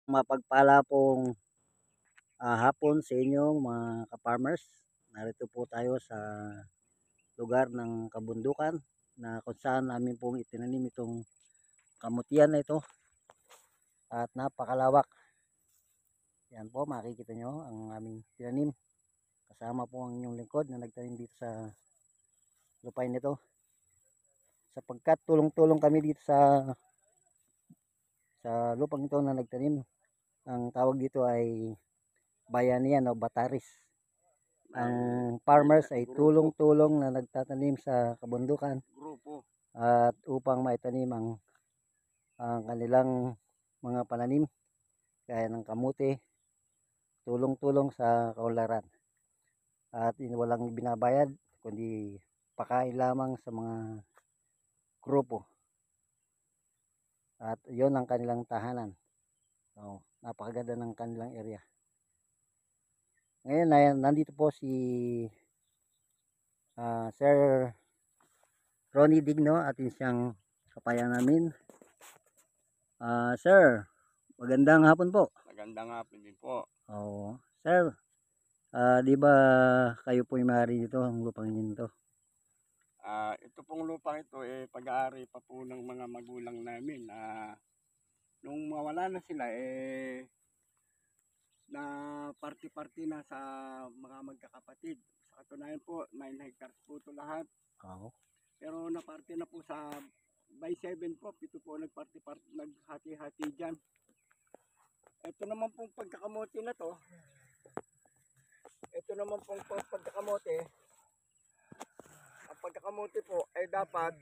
Mapagpala pong hapon sa inyong mga ka-farmers. Narito po tayo sa lugar ng kabundukan na kung saan namin pong itinanim itong kamutian na ito at napakalawak. Yan po, makikita nyo ang aming tinanim. Kasama po ang inyong lingkod na nagtanim dito sa lupain nito. Sapagkat tulong-tulong kami dito sa lupang ito na nagtanim. Ang tawag dito ay bayanihan o bataris. Ang farmers ay tulong-tulong na nagtatanim sa kabundukan at upang maitanim ang kanilang mga pananim gaya ng kamuti, tulong-tulong sa kaunlaran at walang binabayad kundi pakain lamang sa mga grupo at yon ang kanilang tahanan. So, napakaganda ng kanilang area. Ngayon nandito po si Sir Ronnie Digno at siyang kapayan namin. Sir, magandang hapon po. Magandang hapon din po. Oo. Sir, di ba kayo po yung may-ari nito, ang lupang nito? Ito pong lupang ito pag-aari pa po ng mga magulang namin. Nung mawala na sila na party-party na sa mga magkakapatid. Sa katunayan po, 9 hectares po ito lahat. Oo. Pero na-party na po sa by 7 po, ito po naghati-hati dyan. Ito naman pong pagkakamote na to. Ito naman pong pagkakamote. Ang pagkakamote po ay dapat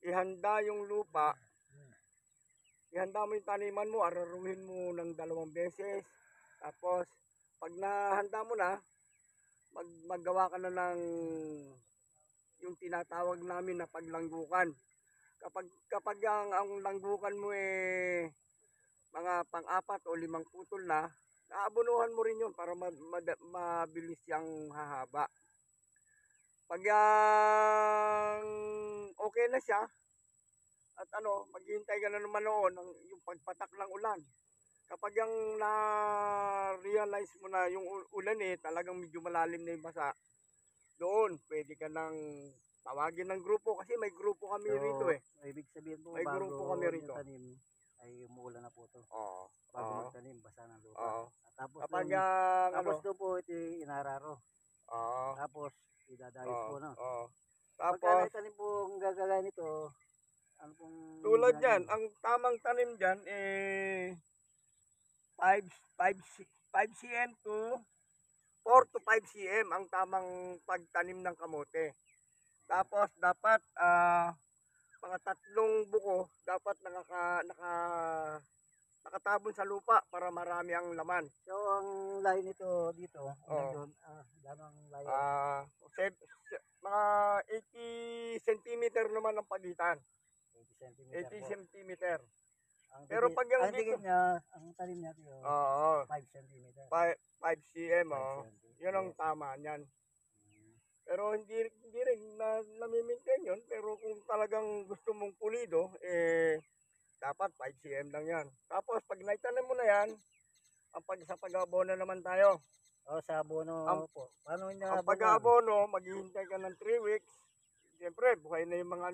ihanda yung lupa. Ihanda mo yung taniman mo, araruhin mo ng 2 beses. Tapos, pag nahanda mo na, maggawa ka na ng yung tinatawag namin na paglanggukan. Kapag ang langgukan mo mga pang-4 o 5 putol na, naabunuhan mo rin yun para mabilis yung hahaba. Pag okay na siya, at maghihintay ka na naman noon yung pagpatak ng ulan. Kapag yung na-realize mo na yung ulan talagang medyo malalim na yung basa, doon pwede ka nang tawagin ng grupo kasi may grupo kami rito Ibig sabihin po, may bago grupo kami rito. tanim ay umuulan na po ito. Oo. Bago magtanim, basa ng lupa. Oo. Tapos Kapag tapos doon po ito inararo. Oo. Tapos idadayos po na. Oo. Pagka Tapos naitanim po ang gagawin nito, ano pong tulad ginagawa? yan, ang tamang tanim dyan 5 cm to 4 to 5 cm ang tamang pagtanim ng kamote. Tapos dapat mga 3 buko dapat nakatabon sa lupa para marami ang laman. So ang layo nito dito, doon, damang layo. Mga 80 cm naman ang pagitan. 80 cm 80 cm. Pero pag yung dito, ang tanim niya dito, 5 cm. 5 cm, yun ang tama niyan. Pero hindi rin nami-maintain yun. Pero kung talagang gusto mong pulido, dapat 5 cm lang yan. Tapos pag naitanim mo na yan, sa pag-abono naman tayo. Sa abono po. Paano niya ang pag-abono, maghihintay ka ng 3 weeks. Siyempre, buhay na yung mga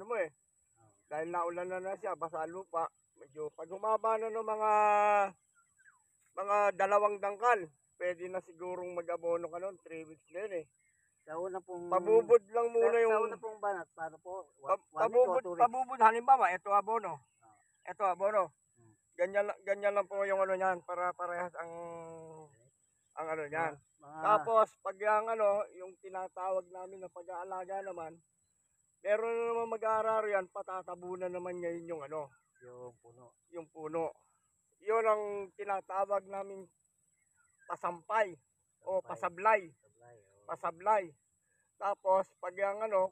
dahil naulan na siya, basa lupa. Medyo pag humaba na ng mga 2 dangkal, pwede na sigurong mag-abono ka noon, 3 weeks na yun Sa una pong pabubod lang muna yung sa una pong banat, paano po? Pabubod halimbawa, ito abono. Ito abono. Ganyan lang po yung niyan para parehas ang niyan. Tapos pag yung tinatawag namin na pag-aalaga naman, meron na naman mag-aararo yan, patatabunan naman ngayon yung yung puno. Yun ang tinatawag namin pasampay o pasablay. Pasablay. Tapos pag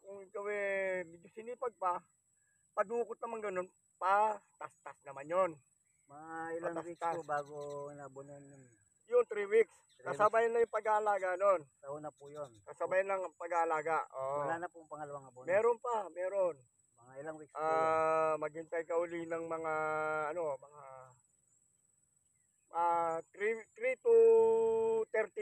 kung ikaw medyo sinipag pa, padukot naman ganun, tas naman yon. Mga ilang weeks po bago inabunan yun? Yung 3 weeks. Kasabay na yung pag-aalaga nun. Sa una po yun. Kasabay ng pag-aalaga. Wala na pong pangalawang abono? Meron pa, meron. Mga ilang weeks po yun? Maghintay ka uli ng mga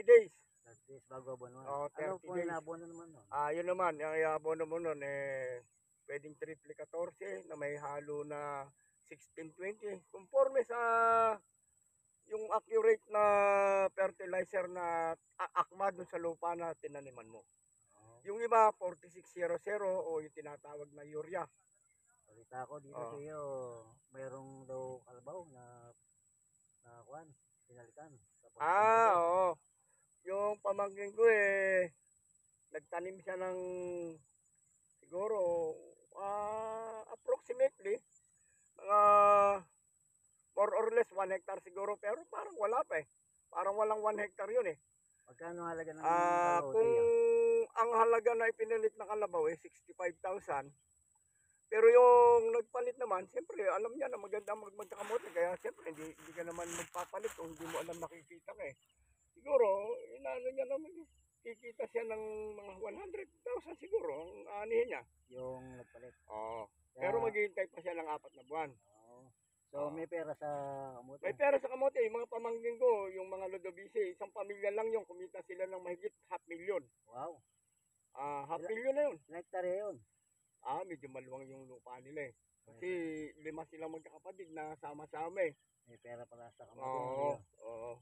30 days. 30 days bago abono. Oh, Ano 30 po days. inabono naman nun? Yun naman, yung iabono mo nun, pwedeng triple 14 na may halo na 16-20. Conforme sa yung accurate na fertilizer na akma dun sa lupa na tinaniman mo. Oh, Yung iba, 4600 o yung tinatawag na urea. balita ko dito Oh. sa iyo, mayroong daw kalabaw na kuan, pinalitan. Sa pagkakambote. Oo. Yung pamangkin ko nagtanim siya ng siguro approximately mga more or less 1 hectare siguro, pero parang wala pa Parang walang 1 hectare yun Magkano halaga ng Kung kalabaw? ang halaga na ipinilit na kalabaw 65,000. Pero yung nagpalit naman, siyempre alam niya na maganda magkamote, kaya siyempre hindi ka naman magpapalit kung hindi mo alam nakikita ka Siguro, inaano niya naman kikita siya ng mga 100,000 siguro ang anihin niya. Yung nagpalit. Oo. Pero maghihintay pa siya ng 4 na buwan. Oh. So may pera sa kamote. May pera sa kamote. Yung mga pamangkin ko, yung mga Ludovice, isang pamilya lang yung kumita sila ng mahigit 500,000. Wow. 500,000 na yun. Hektarya yun. Medyo maluwang yung lupa nila Kasi 5 silang magkakapatid na sama-sama May pera pala sa kamote. Oo. Oo.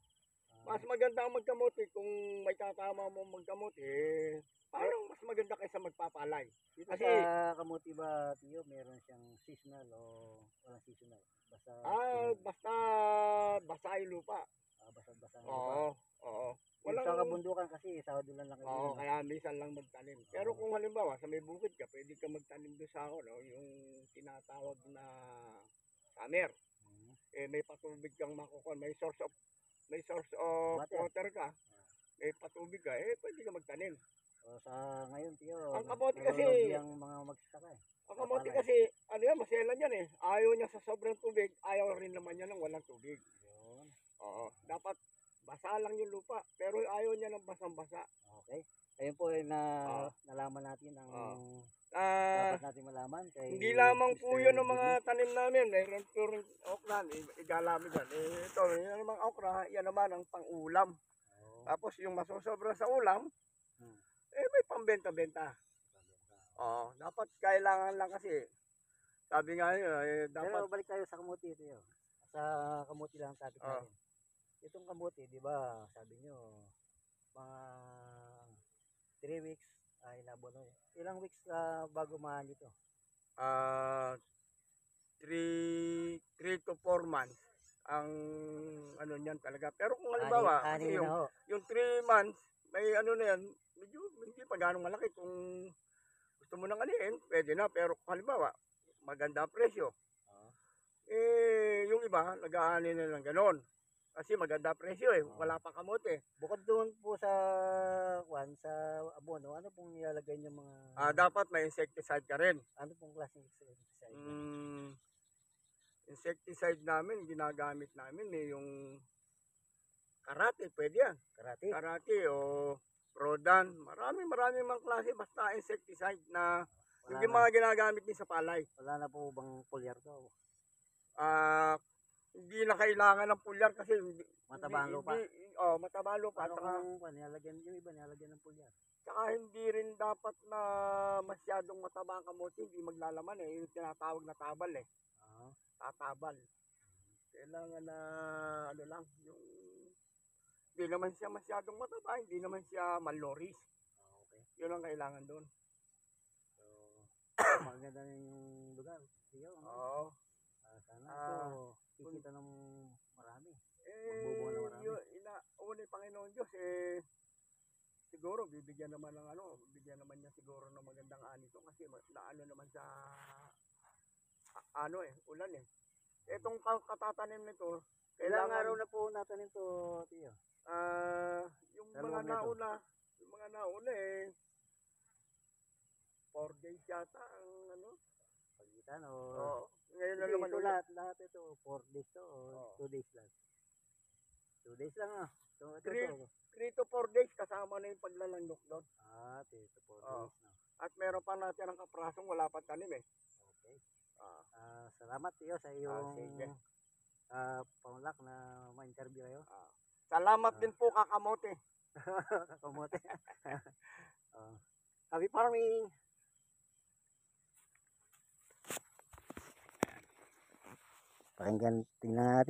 Mas maganda ang magkamote kung may tatama mo magkamote. Parang mas maganda kaysa magpapalay. Dito Kasi sa kamote ba, Tiyo, meron siyang seasonal o walang seasonal? Basta basta basa yung lupa. basa-basa ng lupa. Oo. Oo. Walang sa kabundukan kasi sahod lang lang kayo. Oo, kaya minsan lang magtanim. Pero kung halimbawa sa may bukid ka, pwede ka magtanim doon sa yung tinatawag na summer. May patubig kang makukuha, may source of water ka. May patubig ka, pwede ka magtanim. So sa ngayon, Tiyo, ang kamote kasi ang mga magsasaka Ang kamote kasi, maselan yan Ayaw niya sa sobrang tubig, ayaw rin naman niya ng walang tubig. Yun. Oo, dapat basa lang yung lupa, pero ayaw niya ng basang-basa. Okay. Ayun po nalaman natin ang dapat natin malaman. Hindi lamang po yun ang mga tanim namin. Mayroon po rin okra, igalami dyan. Ito, yung mga okra, yan naman ang pang-ulam. Tapos yung masusobra sa ulam, may pambenta-benta. Dapat kailangan lang kasi. Sabi nga yun, dapat. Pero balik tayo sa kamuti ito yun. Sa kamuti lang ang topic natin. Itong kamuti, di ba, sabi nyo, mga 3 weeks ay nabono. Ilang weeks bago mahal ito? 3 to 4 months ang ano niyan talaga. Pero kung halimbawa, kasi yung 3 months, may ano na yan, medyo hindi pa ganong malaki. Kung gusto mo nang anihin, pwede na. Pero kung halimbawa, maganda ang presyo. Yung iba, nag-aani na lang ganon. Kasi maganda presyo wala pang kamote. Bukod doon po sa abono, ano pong nilalagay niyo mga dapat may insecticide ka rin. Ano pong klaseng insecticide? Insecticide namin, ginagamit namin yung karate, pwede yan. Karate o Rodan. Marami mga klase, basta insecticide na yung mga ginagamit din sa palay. Wala na po bang pulyar to? Hindi na kailangan ng pulyar kasi mataba ang lupa. Mataba ang lupa. Ano kung nilalagyan yung iba, nilalagyan ng pulyar? Saka hindi rin dapat na masyadong mataba ang kamote, hindi maglalaman yung tinatawag na tabal tatabal. Kailangan na ano lang, yung hindi naman siya masyadong mataba, hindi naman siya maloris. Okay. Yun ang kailangan doon. So, maganda na yung lugar. Oo. Sana kikita ng marami. Magbubunga na marami. Una yung Panginoon Diyos, siguro bibigyan naman niya siguro ng magandang ani to kasi naano naman sa ulan Itong katatanim nito, ilang araw na po natanim to, Tiyo? yung mga nauna 4 days yata ang pagitan ngayon na naman ito lahat ito 4 days to o 2 days lang? 2 days lang 3 to 4 days kasama na yung paglalandok doon. 3 to 4 days na. At meron pa natin ang kaprasong wala pa tanim Okay. Salamat Tiyo sa iyong paunlak na ma-interview kayo. Salamat din po kakamote. Kamote. Oh. Happy farming! Pakinggan, tingnan natin.